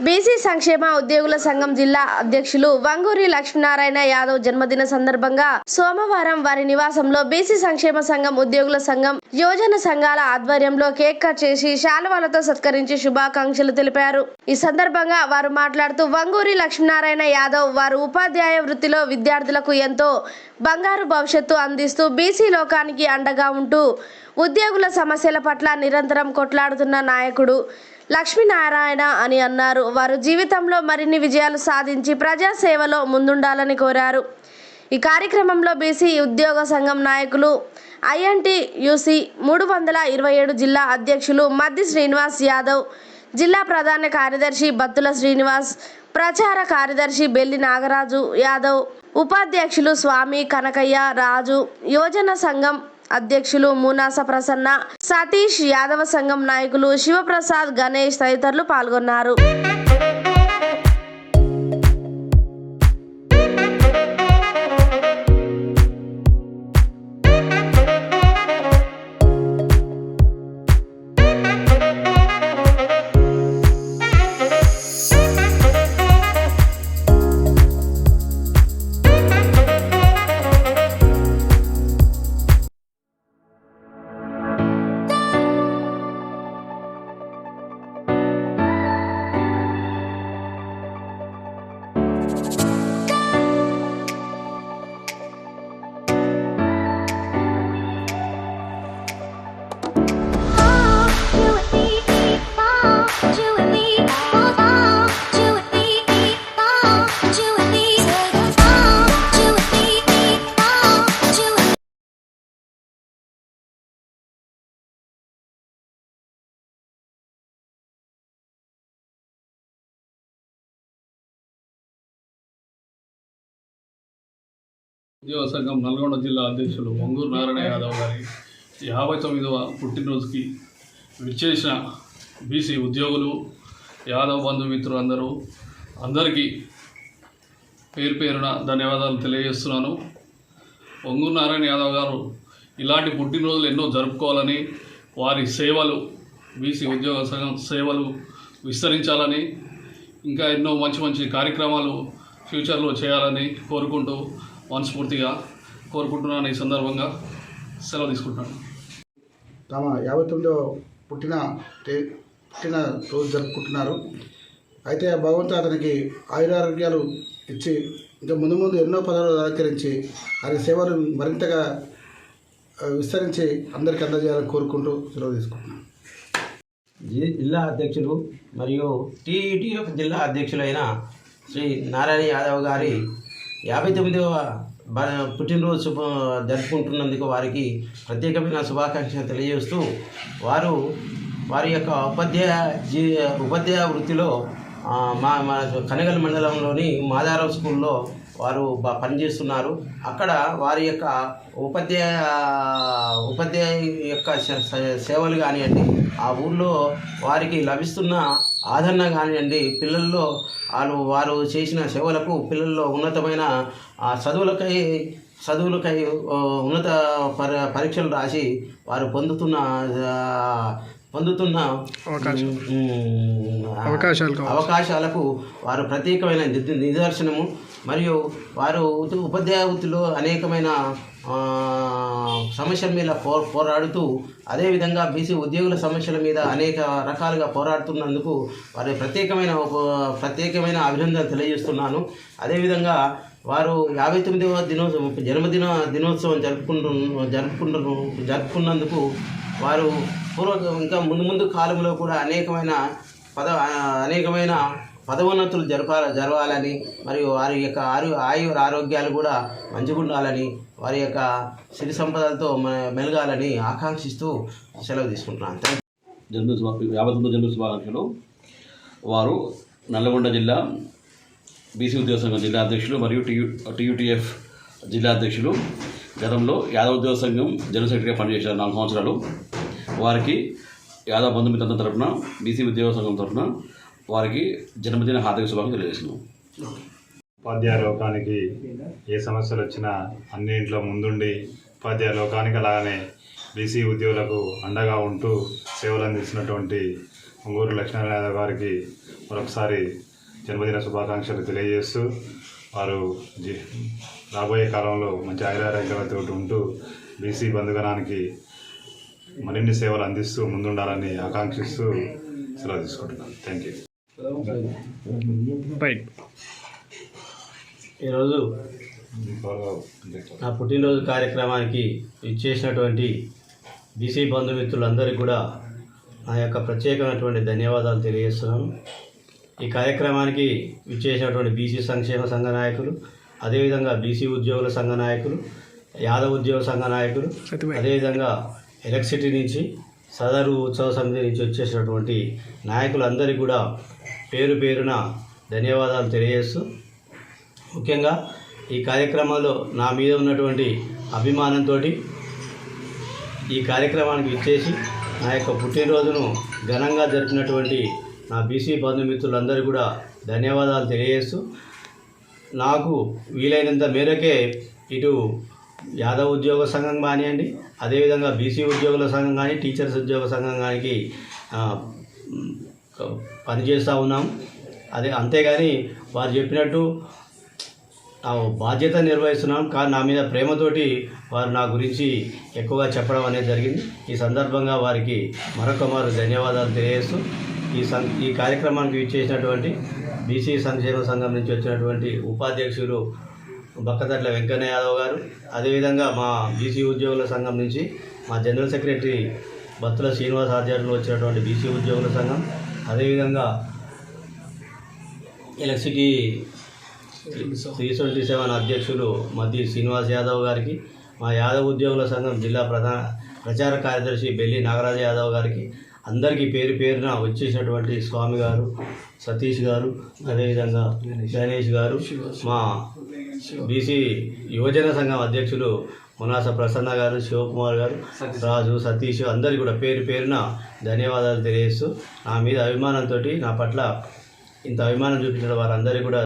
BC సంక్షేమ ఉద్యోగుల సంఘం జిల్లా అధ్యక్షులు వంగూరి లక్ష్మీనారాయణ యాదవ్ జన్మదిన సందర్భంగా సోమవారం వారి నివాసంలో బీసీ సంక్షేమ సంఘం ఉద్యోగుల సంఘం యోజన సంఘాల ఆధ్వర్యంలో కేక్ కట్ చేసి శాలువాలతో సత్కరించి శుభాకాంక్షలు తెలిపారు. ఈ సందర్భంగా వారు మాట్లాడుతూ వంగూరి లక్ష్మీనారాయణ యాదవ్ వారు ఉపాధ్యాయ వృత్తిలో విద్యార్థులకు ఎంతో బంగారు భవిష్యత్తు అందిస్తూ బీసీ లోకానికి అండగా ఉంటూ ఉద్యోగుల సమస్యల పట్ల నిరంతరం కొట్లాడుతున్న నాయకుడు లక్ష్మీనారాయణ అని అన్నారు. వారు జీవితంలో మరిన్ని విజయాలు సాధించి ప్రజా సేవలో ముందుండాలని కోరారు. ఈ కార్యక్రమంలో బీసీ ఉద్యోగ సంఘం నాయకులు INTUC 327 జిల్లా అధ్యక్షులు మద్ది శ్రీనివాస్ యాదవ్, జిల్లా ప్రధాన కార్యదర్శి బత్తుల శ్రీనివాస్, ప్రచార కార్యదర్శి బెల్లి నాగరాజు యాదవ్, ఉపాధ్యక్షులు స్వామి కనకయ్య రాజు, యోజన సంఘం అధ్యక్షులు మూనాస ప్రసన్న, సతీష్, యాదవ సంఘం నాయకులు శివప్రసాద్, గణేష్ తదితరులు పాల్గొన్నారు. ఉద్యోగ సంఘం నల్గొండ జిల్లా అధ్యక్షులు వంగూరి నారాయణ యాదవ్ గారి 59వ పుట్టినరోజుకి విచ్చేసిన బీసీ ఉద్యోగులు, యాదవ్ బంధుమిత్రులు అందరికీ పేరు పేరున ధన్యవాదాలు తెలియజేస్తున్నాను. వంగూరి నారాయణ యాదవ్ గారు ఇలాంటి పుట్టినరోజులు ఎన్నో జరుపుకోవాలని, వారి సేవలు బీసీ ఉద్యోగ సంఘం సేవలు విస్తరించాలని, ఇంకా ఎన్నో మంచి మంచి కార్యక్రమాలు ఫ్యూచర్లో చేయాలని కోరుకుంటూ మనస్ఫూర్తిగా కోరుకుంటున్నాను. ఈ సందర్భంగా సెలవు తీసుకుంటున్నాను. తమ 59వ పుట్టిన రోజు జరుపుకుంటున్నారు. అయితే భగవంతుడు అతనికి ఆయురారోగ్యాలు ఇచ్చి ఇంకా ముందు ఎన్నో పదవులు అలంకరించి ఆయన సేవలు మరింతగా విస్తరించి అందరికీ అందజేయాలని కోరుకుంటూ సెలవు తీసుకుంటున్నాను. జిల్లా అధ్యక్షులు మరియు TUTF జిల్లా అధ్యక్షులైన శ్రీ నారాయణ యాదవ్ గారి 59వ పుట్టినరోజు జరుపుకుంటున్నందుకు వారికి ప్రత్యేకమైన శుభాకాంక్షలు తెలియజేస్తూ వారి యొక్క ఉపాధ్యాయ వృత్తిలో మా కనగల్ మండలంలోని మాదారావు స్కూల్లో వారు పనిచేస్తున్నారు. అక్కడ వారి యొక్క ఉపాధ్యాయ యొక్క సేవలు కానివ్వండి, ఆ ఊళ్ళో వారికి లభిస్తున్న ఆదరణ కానివ్వండి, పిల్లల్లో వారు చేసిన సేవలకు పిల్లల్లో ఉన్నతమైన చదువులకై ఉన్నత పరీక్షలు రాసి వారు పొందుతున్న అవకాశాలకు వారు ప్రత్యేకమైన నిదర్శనము. మరియు వారు ఉపాధ్యాయ వృత్తిలో అనేకమైన సమస్యల మీద పోరాడుతూ, అదేవిధంగా బీసీ ఉద్యోగుల సమస్యల మీద అనేక రకాలుగా పోరాడుతున్నందుకు వారి ప్రత్యేకమైన అభినందనలు తెలియజేస్తున్నాను. అదేవిధంగా వారు 59వ జన్మదిన దినోత్సవం జరుపుకున్నందుకు వారు ఇంకా ముందు కాలంలో కూడా అనేకమైన పదోన్నతులు జరగాలని, మరియు వారి యొక్క ఆరోగ్యాలు కూడా మంచిగా ఉండాలని, వారి యొక్క సిరి సంపదలతో మెలగాలని ఆకాంక్షిస్తూ సెలవు తీసుకుంటున్నాను. 59వ జన్మదిన శుభాకాంక్షలు. వారు నల్లగొండ జిల్లా బీసీ ఉద్యోగ సంఘం జిల్లా అధ్యక్షులు మరియు TUTF జిల్లా అధ్యక్షులు. గతంలో యాదవ్ ఉద్యోగ సంఘం జనరల్ సెక్రటరీగా పనిచేశారు 4 సంవత్సరాలు. వారికి యాదవ్ బంధుమిత్రుల తరఫున, బీసీ ఉద్యోగ సంఘం తరఫున వారికి జన్మదిన హార్దిక శుభాకాంక్షలు తెలియజేస్తున్నాం. ఉపాధ్యాయ లోకానికి ఏ సమస్యలు వచ్చినా అన్నింట్లో ముందుండి ఉపాధ్యాయ లోకానికి అలానే బీసీ ఉద్యోగులకు అండగా ఉంటూ సేవలు అందిస్తున్నటువంటి వంగూరు లక్ష్మీనారాయణ యాదవ్ గారికి మరొకసారి జన్మదిన శుభాకాంక్షలు తెలియజేస్తూ వారు రాబోయే కాలంలో మంచి ఆయురారోగ్యాలతో ఉంటూ బీసీ బంధుగణానికి మరిన్ని సేవలు అందిస్తూ ముందుండాలని ఆకాంక్షిస్తూ సెలవు తీసుకుంటున్నాను. Thank you. ఈరోజు నా పుట్టినరోజు కార్యక్రమానికి ఇచ్చేసినటువంటి బీసీ బంధుమిత్రులందరికీ కూడా నా యొక్క ప్రత్యేకమైనటువంటి ధన్యవాదాలు తెలియజేస్తున్నాను. ఈ కార్యక్రమానికి ఇచ్చేసినటువంటి బీసీ సంక్షేమ సంఘ నాయకులు, అదేవిధంగా బీసీ ఉద్యోగుల సంఘ నాయకులు, యాదవ్ ఉద్యోగ సంఘ నాయకులు, అదేవిధంగా ఎలక్ట్రిసిటీ నుంచి సదరు ఉత్సవ సమితి నుంచి వచ్చేసినటువంటి నాయకులందరికీ కూడా పేరు పేరున ధన్యవాదాలు తెలియజేస్తూ, ముఖ్యంగా ఈ కార్యక్రమంలో నా మీద ఉన్నటువంటి అభిమానంతో ఈ కార్యక్రమానికి ఇచ్చేసి నా యొక్క పుట్టినరోజును ఘనంగా జరిపినటువంటి నా బీసీ బంధుమిత్రులందరూ కూడా ధన్యవాదాలు తెలియజేస్తూ, నాకు వీలైనంత మేరకే ఇటు యాదవ్ ఉద్యోగ సంఘం కానివ్వండి, అదేవిధంగా బీసీ ఉద్యోగుల సంఘం కానీ, టీచర్స్ ఉద్యోగ సంఘం కానీ పనిచేస్తూ ఉన్నాం. అంతేగాని వారు చెప్పినట్టు బాధ్యత నిర్వహిస్తున్నాం. కానీ నా మీద ప్రేమతోటి వారు నా గురించి ఎక్కువగా చెప్పడం అనేది జరిగింది. ఈ సందర్భంగా వారికి మరొకమారు ధన్యవాదాలు తెలియజేస్తూ, ఈ కార్యక్రమానికి ఇచ్చేసినటువంటి బీసీ సంక్షేమ సంఘం నుంచి వచ్చినటువంటి ఉపాధ్యక్షులు బక్కదట్ల వెంకన్న యాదవ్ గారు, అదేవిధంగా మా బీసీ ఉద్యోగుల సంఘం నుంచి మా జనరల్ సెక్రటరీ బత్తుల శ్రీనివాస్ ఆధ్వర్యంలో వచ్చినటువంటి బీసీ ఉద్యోగుల సంఘం, అదేవిధంగా ఎలక్ట్రిసిటీ 327 అధ్యక్షులు మద్ది శ్రీనివాస్ యాదవ్ గారికి, మా యాదవ్ ఉద్యోగుల సంఘం జిల్లా ప్రచార కార్యదర్శి బెల్లి నాగరాజ యాదవ్ గారికి, అందరికీ పేరు పేరున వచ్చేసినటువంటి స్వామి గారు, సతీష్ గారు, అదేవిధంగా గణేష్ గారు, మా బీసీ యువజన సంఘం అధ్యక్షులు మునాస ప్రసన్న గారు, శివకుమార్ గారు, రాజు, సతీష్ అందరికీ కూడా పేరు పేరున ధన్యవాదాలు తెలియజేస్తూ, నా మీద అభిమానంతో నా పట్ల ఇంత అభిమానం చూపించిన వారందరికీ కూడా